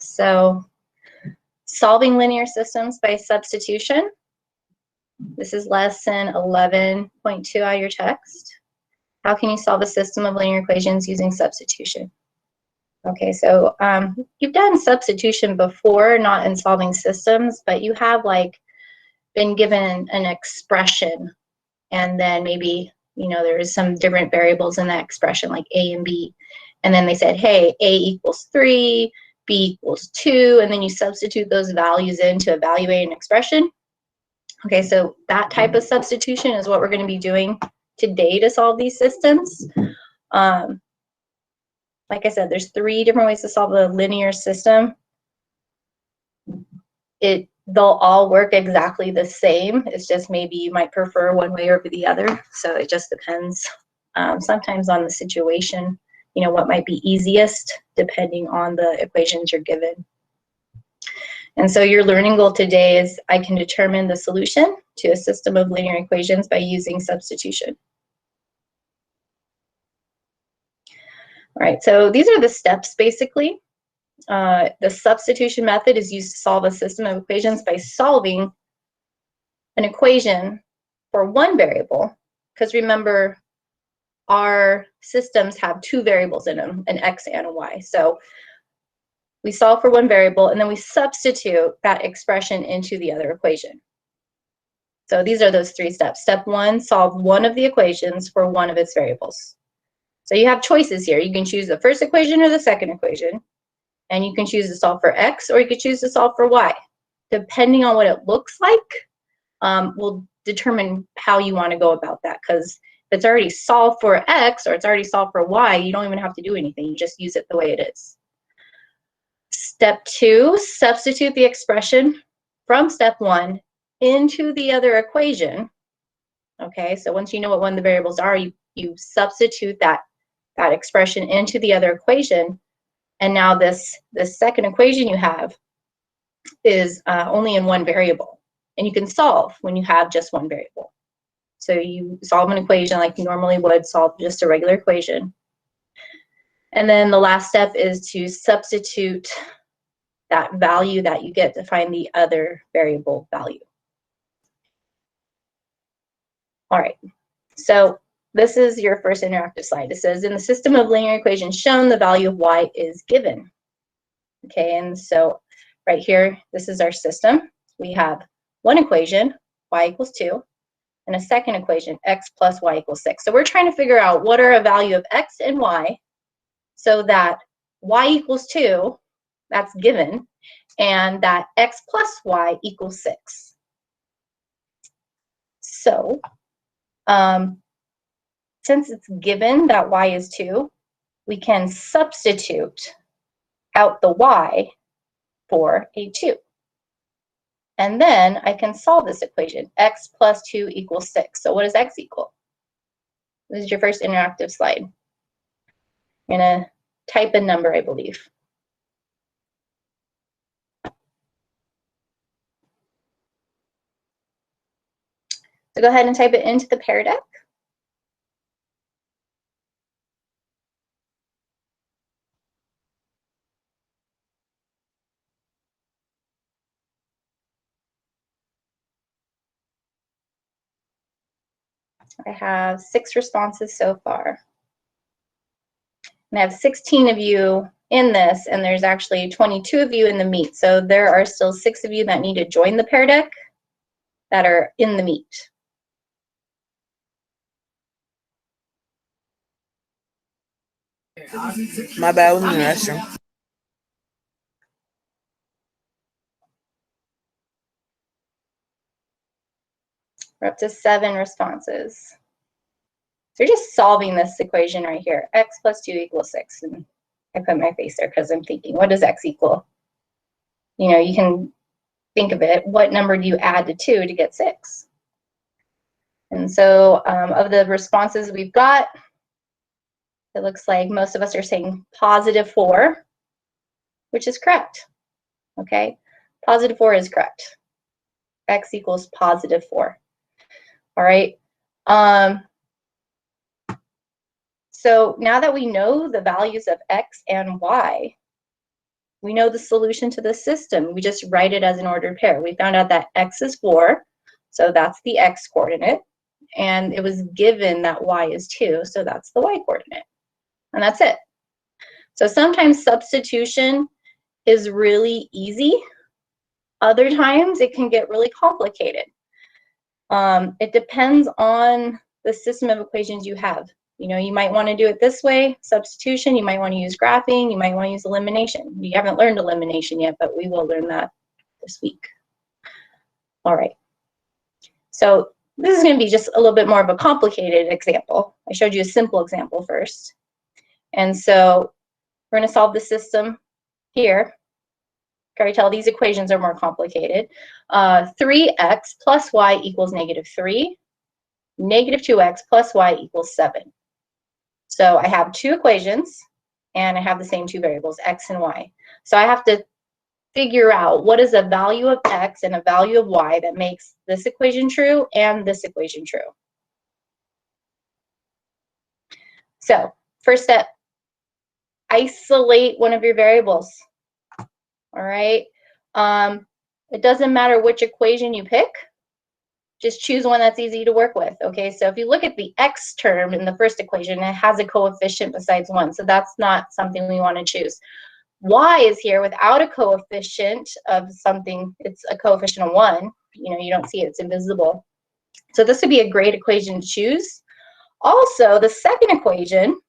So solving linear systems by substitution. This is lesson 11.2 out of your text. How can you solve a system of linear equations using substitution? Okay, so you've done substitution before, not in solving systems, but you have like been given an expression, and then maybe, you know, there's some different variables in that expression, like a and b, and then they said, hey, a equals 3, b equals 2, and then you substitute those values in to evaluate an expression. Okay, so that type of substitution is what we're going to be doing today to solve these systems. Like I said, there's 3 different ways to solve a linear system. They'll all work exactly the same. It's just maybe you might prefer one way over the other. So it just depends sometimes on the situation, you know, what might be easiest depending on the equations you're given. And so your learning goal today is I can determine the solution to a system of linear equations by using substitution. All right, so these are the steps basically. The substitution method is used to solve a system of equations by solving an equation for one variable, because remember, our systems have 2 variables in them, an x and a y. So we solve for one variable, and then we substitute that expression into the other equation. So these are those 3 steps. Step 1, solve one of the equations for one of its variables. So you have choices here. You can choose the first equation or the second equation, and you can choose to solve for x, or you could choose to solve for y. Depending on what it looks like, will determine how you want to go about that, because if it's already solved for x or it's already solved for y, you don't even have to do anything. You just use it the way it is. Step 2, substitute the expression from step 1 into the other equation. Okay, so once you know what one of the variables are, you substitute that expression into the other equation, and now this second equation you have is only in one variable, and you can solve when you have just one variable. So you solve an equation like you normally would solve just a regular equation. And then the last step is to substitute that value that you get to find the other variable value. All right, so this is your first interactive slide. It says, in the system of linear equations shown, the value of y is given. Okay, and so right here, this is our system. We have one equation, y equals 2, and a second equation, x plus y equals 6. So we're trying to figure out what are a value of x and y so that y equals 2, that's given, and that x plus y equals 6. So since it's given that y is 2, we can substitute out the y for a 2. And then I can solve this equation. X plus 2 equals 6. So what does x equal? This is your first interactive slide. You're going to type a number, I believe. So go ahead and type it into the Pear Deck. I have 6 responses so far. And I have 16 of you in this, and there's actually 22 of you in the meet. So there are still 6 of you that need to join the Pear Deck that are in the meet. My bad, was in the restroom. We're up to 7 responses. So you're just solving this equation right here. X plus 2 equals 6. And I put my face there because I'm thinking, what does x equal? You know, you can think of it. What number do you add to 2 to get 6? And so of the responses we've got, it looks like most of us are saying positive 4, which is correct. Okay, positive 4 is correct. X equals positive 4. All right. So now that we know the values of x and y, We know the solution to the system. We just write it as an ordered pair. We found out that x is 4, so that's the x coordinate. And it was given that y is 2, so that's the y coordinate. And that's it. So sometimes substitution is really easy. Other times it can get really complicated. It depends on the system of equations you have. You know, you might want to do it this way, substitution. You might want to use graphing. You might want to use elimination. You haven't learned elimination yet, but we will learn that this week. All right. So this is going to be just a little bit more of a complicated example. I showed you a simple example first. And so we're going to solve the system here. Can I tell these equations are more complicated? 3x plus y equals -3. -2x plus y equals 7. So I have two equations, and I have the same two variables, x and y. So I have to figure out what is a value of x and a value of y that makes this equation true and this equation true. So first step, isolate one of your variables. All right. It doesn't matter which equation you pick. Just choose one that's easy to work with. Okay, so if you look at the x term in the first equation, it has a coefficient besides 1, so that's not something we want to choose. Y is here without a coefficient of something. It's a coefficient of 1. You know, you don't see it, it's invisible. So this would be a great equation to choose. Also, the second equation,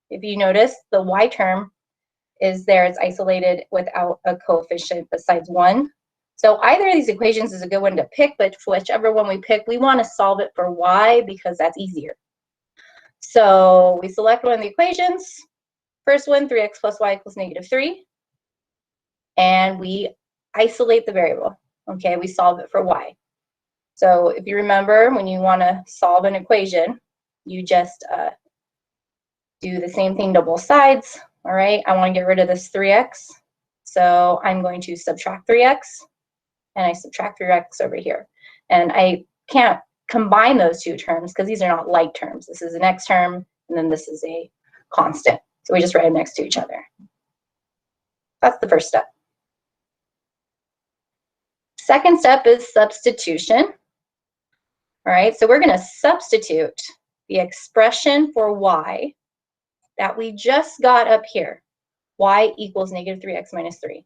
if you notice, the y term is there. It's isolated without a coefficient besides 1. So either of these equations is a good one to pick, but for whichever one we pick, we want to solve it for y because that's easier. So we select one of the equations. First one, 3x plus y equals -3. And we isolate the variable. Okay, we solve it for y. So if you remember, when you want to solve an equation, you just do the same thing to both sides. All right, I want to get rid of this 3x. So I'm going to subtract 3x. And I subtract 3x over here. And I can't combine those two terms because these are not like terms. This is an x term, and then this is a constant. So we just write them next to each other. That's the first step. Second step is substitution. All right, so we're going to substitute the expression for y that we just got up here, y equals -3x minus 3.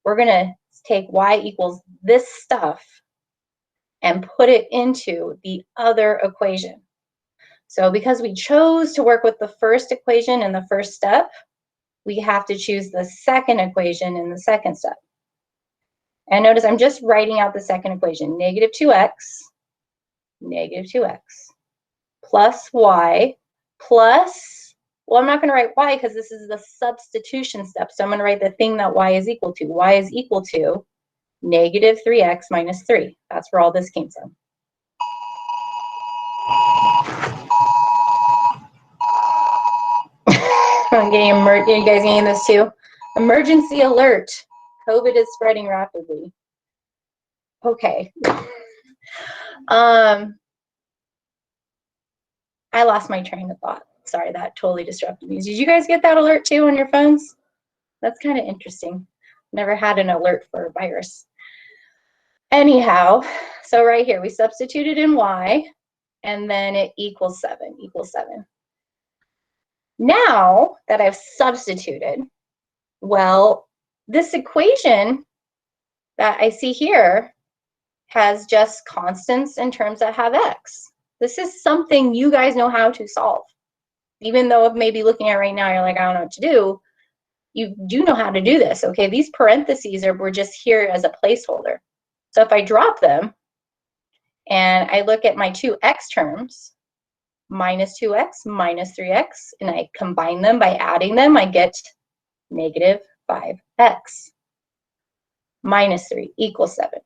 We're going to take y equals this stuff and put it into the other equation. So because we chose to work with the first equation in the first step, we have to choose the second equation in the second step. And notice I'm just writing out the second equation, -2x plus y plus, well, I'm not going to write y because this is the substitution step. So I'm going to write the thing that y is equal to. Y is equal to -3x minus 3. That's where all this came from. I'm getting you guys getting this too? Emergency alert. COVID is spreading rapidly. Okay. I lost my train of thought. Sorry, that totally disrupted me. Did you guys get that alert too on your phones? That's kind of interesting. Never had an alert for a virus. Anyhow, so right here, we substituted in y, and then it equals 7, Now that I've substituted, well, this equation that I see here has just constants and terms that have x. This is something you guys know how to solve. Even though if maybe looking at it right now, you're like, I don't know what to do, you do know how to do this, okay? These parentheses were just here as a placeholder. So if I drop them and I look at my two x terms, -2x minus 3x, and I combine them by adding them, I get -5x minus 3 equals 7.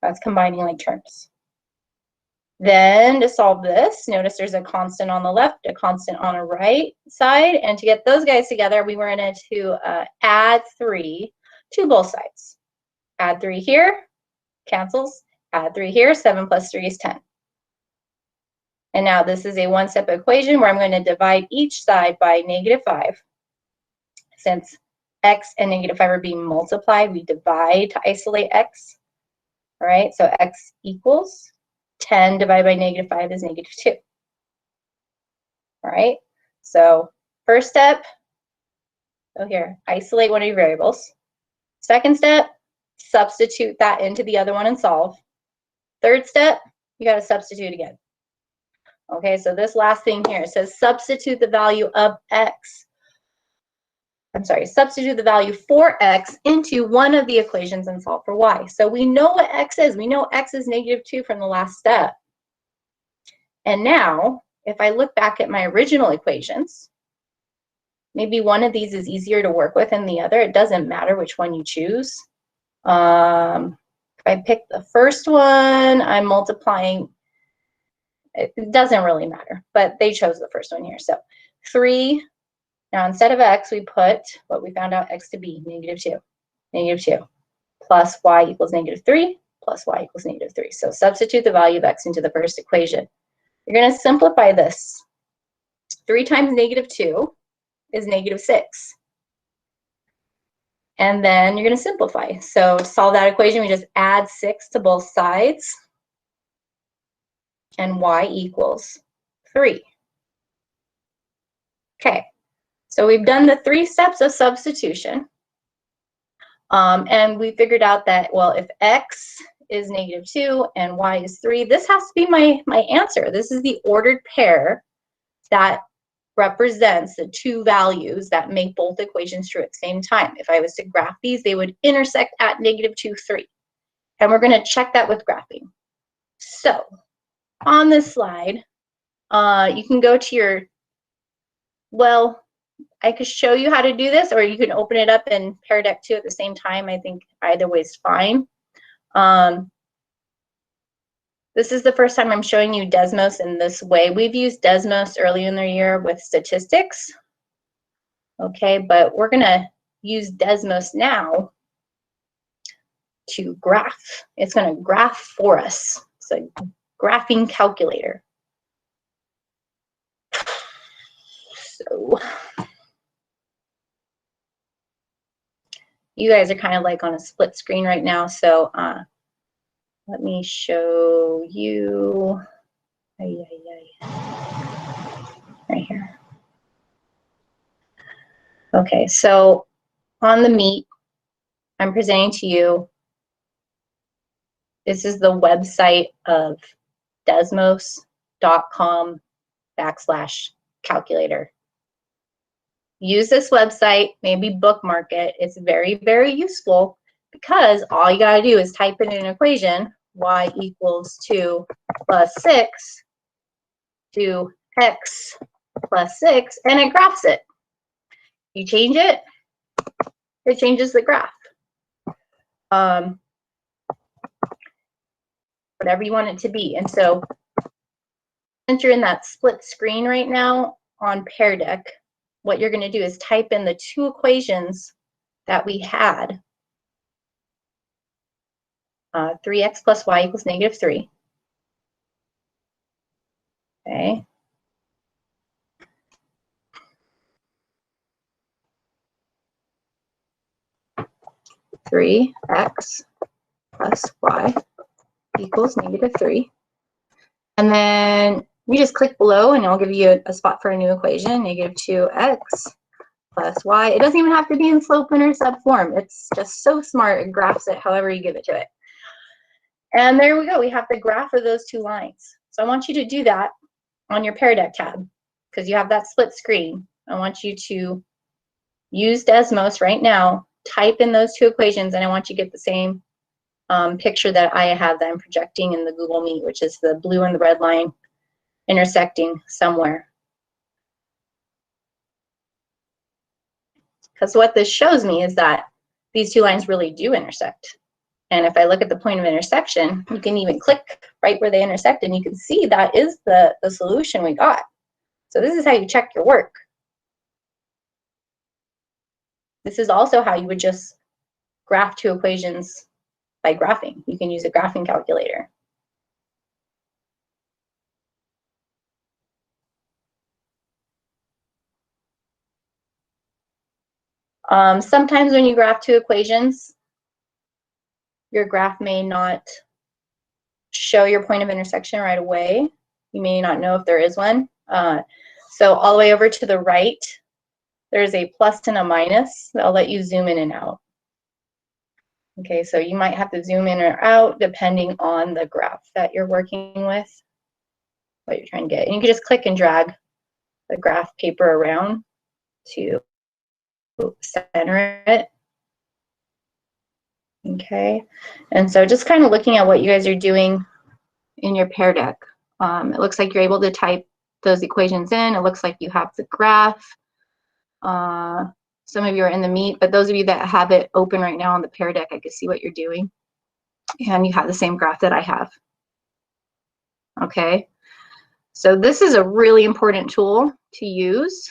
That's combining like terms. Then to solve this, notice there's a constant on the left, a constant on the right side, and to get those guys together, we were going to add 3 to both sides. Add 3 here, cancels. Add 3 here, 7 plus 3 is 10. And now this is a one-step equation where I'm going to divide each side by -5, since x and negative 5 are being multiplied, we divide to isolate x. All right, so x equals 10 divided by negative 5 is negative 2. All right, so first step, go here, isolate one of your variables. Second step, substitute that into the other one and solve. Third step, you got to substitute again. Okay, so this last thing here, it says substitute the value of x. I'm sorry, substitute the value for x into one of the equations and solve for y. So we know what x is. We know x is negative 2 from the last step. And now, if I look back at my original equations, maybe one of these is easier to work with than the other. It doesn't matter which one you choose. If I pick the first one, I'm multiplying. It doesn't really matter, but they chose the first one here. So 3, now instead of x, we put what we found out x to be, negative 2. Negative 2 plus y equals negative 3 plus y equals negative 3. So substitute the value of x into the first equation. You're going to simplify this. 3 times negative 2 is negative 6. And then you're going to simplify. So to solve that equation, we just add 6 to both sides. And y equals 3. Okay, so we've done the 3 steps of substitution. And we figured out that, well, if x is negative 2 and y is 3, this has to be my answer. This is the ordered pair that represents the 2 values that make both equations true at the same time. If I was to graph these, they would intersect at negative 2, 3. And we're going to check that with graphing. So on this slide, you can go to your, well, I could show you how to do this, or you can open it up in Pear Deck 2 at the same time. I think either way is fine. This is the first time I'm showing you Desmos in this way. We've used Desmos earlier in the year with statistics. Okay, but we're going to use Desmos now to graph. It's going to graph for us. It's a graphing calculator. So you guys are kind of like on a split screen right now, so let me show you right here. Okay, so on the Meet, I'm presenting to you, this is the website of desmos.com/calculator. Use this website, maybe bookmark it. It's very, very useful because all you gotta do is type in an equation, y equals 2 plus 6 to x plus 6, and it graphs it. You change it, it changes the graph. Whatever you want it to be. And so since you're in that split screen right now on Pear Deck, what you're going to do is type in the 2 equations that we had. 3x plus y equals negative 3. Okay. Three x plus y equals negative 3. And then you just click below and it'll give you a spot for a new equation, negative 2x plus y. It doesn't even have to be in slope-intercept form. It's just so smart. It graphs it however you give it to it. And there we go. We have the graph of those 2 lines. So I want you to do that on your Pear Deck tab because you have that split screen. I want you to use Desmos right now, type in those 2 equations, and I want you to get the same picture that I have that I'm projecting in the Google Meet, which is the blue and the red line intersecting somewhere. Because what this shows me is that these 2 lines really do intersect. And if I look at the point of intersection, you can even click right where they intersect and you can see that is the solution we got. So this is how you check your work. This is also how you would just graph 2 equations by graphing. You can use a graphing calculator. Sometimes when you graph two equations, your graph may not show your point of intersection right away. You may not know if there is one. So all the way over to the right, there's a plus and a minus. That'll let you zoom in and out. Okay, so you might have to zoom in or out depending on the graph that you're working with, what you're trying to get. And you can just click and drag the graph paper around to center it. Okay, and so just kind of looking at what you guys are doing in your Pear Deck. It looks like you're able to type those equations in. It looks like you have the graph. Some of you are in the Meet, but those of you that have it open right now on the Pear Deck, I can see what you're doing. And you have the same graph that I have. Okay, so this is a really important tool to use.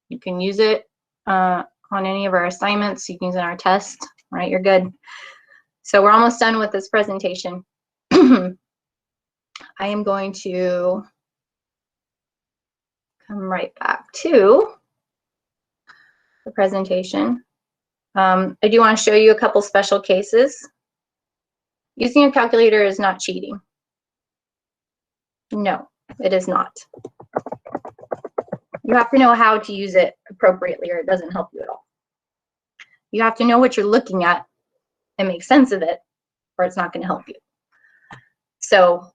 You can use it on any of our assignments. You can use it in our test. All right, you're good. So we're almost done with this presentation. I am going to come right back to the presentation. I do want to show you a couple special cases. Using a calculator is not cheating. No, it is not. You have to know how to use it appropriately or it doesn't help you at all. You have to know what you're looking at and make sense of it or it's not going to help you. So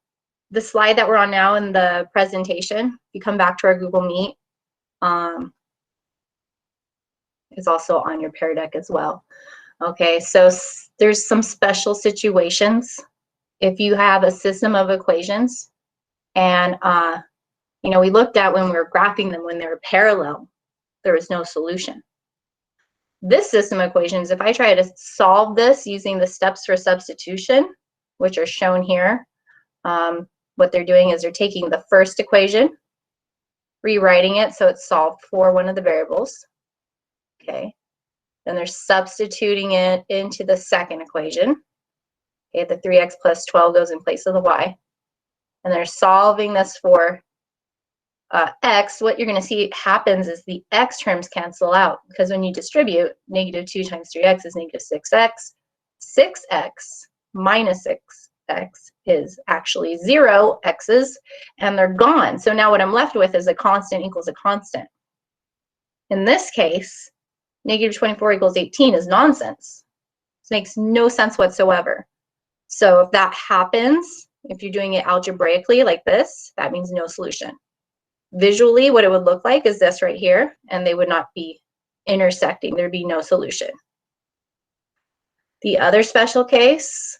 the slide that we're on now in the presentation, if you come back to our Google Meet, is also on your Pear Deck as well. Okay, so there's some special situations. If you have a system of equations and you know, we looked at when we were graphing them when they were parallel, there was no solution. This system of equations, if I try to solve this using the steps for substitution, which are shown here, what they're doing is they're taking the first equation, rewriting it so it's solved for one of the variables. Okay, then they're substituting it into the second equation. Okay, the 3x plus 12 goes in place of the y. And they're solving this for x. What you're going to see happens is the x terms cancel out because when you distribute, negative 2 times 3x is negative 6x. 6x minus 6x is actually 0 x's, and they're gone. So now what I'm left with is a constant equals a constant. In this case, negative 24 equals 18 is nonsense. This makes no sense whatsoever. So if that happens, if you're doing it algebraically like this, that means no solution. Visually, what it would look like is this right here, and they would not be intersecting. There'd be no solution. The other special case,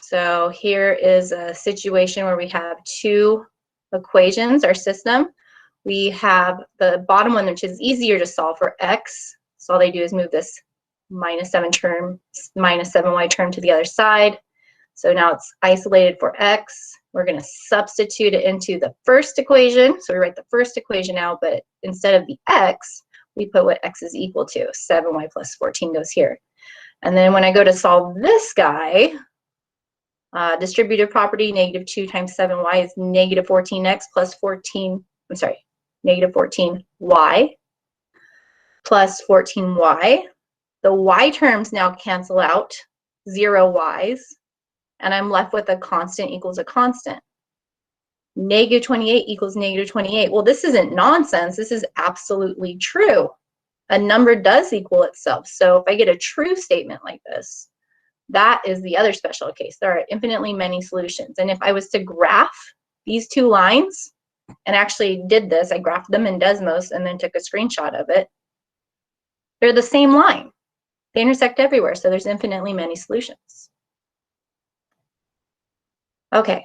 so here is a situation where we have two equations, our system. We have the bottom one, which is easier to solve for x. So all they do is move this minus 7y term to the other side. So now it's isolated for x. We're going to substitute it into the first equation. So we write the first equation out, but instead of the x, we put what x is equal to. 7y plus 14 goes here. And then when I go to solve this guy, distributive property, negative 2 times 7y is negative 14x plus 14, I'm sorry, negative 14y plus 14y. The y terms now cancel out, 0 y's, and I'm left with a constant equals a constant. Negative 28 equals negative 28. Well, this isn't nonsense. This is absolutely true. A number does equal itself. So if I get a true statement like this, that is the other special case. There are infinitely many solutions. And if I was to graph these two lines, and actually did this, I graphed them in Desmos and then took a screenshot of it, they're the same line. They intersect everywhere, so there's infinitely many solutions. Okay,